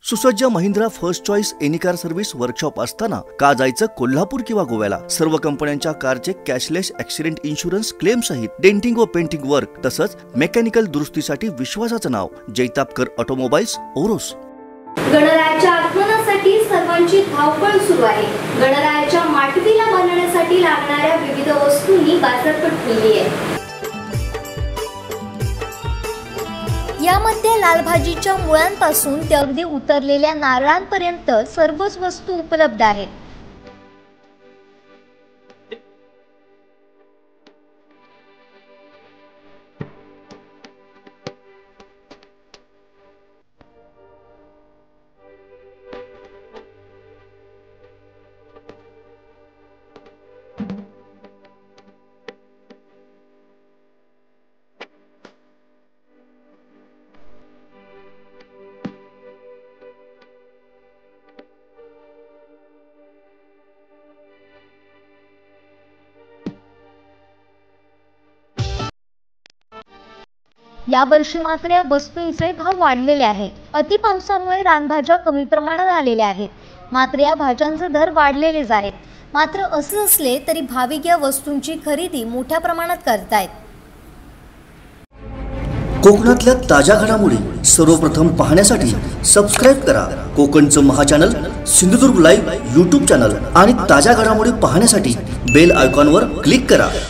सुसज्ज Mahindra first choice any car service workshop असताना का जायचं कोल्हापूर किंवा गोव्याला। सर्व कंपन्यांच्या कारचे कॅशलेस ॲक्सिडेंट इन्शुरन्स क्लेम सहित डेंटिंग व पेंटिंग वर्क तसंच मेकॅनिकल दुरुस्तीसाठी विश्वासाचं नाव जैतापकर ऑटोमोबाईल्स ओरोस। गणरायाच्या आगमनासाठी सर्वांची धावपळ सुरू आहे। गणरायाच्या माटवीला बांधण्यासाठी लागणाऱ्या विविध वस्तूंनी बाजारपेठ फुलली आहे। यामध्ये लाल भाजीच्या मुळांपासून ते अगदी उतरलेल्या नारळांपर्यंत सर्वच वस्तू उपलब्ध आहेत। या वर्षी मात्र या वस्तूंचे भाव वाढलेले आहेत। अति पावसामुळे रानभाज्या कमी प्रमाणात आलेल्या आहेत, मात्र या भाज्यांचे दर वाढलेलेच आहेत। मात्र असं असले तरी भाविक या वस्तूंची खरेदी मोठ्या प्रमाणात करतायत। कोकणातल्या ताज्या घडामोडी सर्वप्रथम पाहण्यासाठी सबस्क्राइब करा कोकणचं महाचॅनल सिंधुदुर्ग लाईव्ह YouTube चॅनल आणि ताज्या घडामोडी पाहण्यासाठी बेल आयकॉनवर क्लिक करा।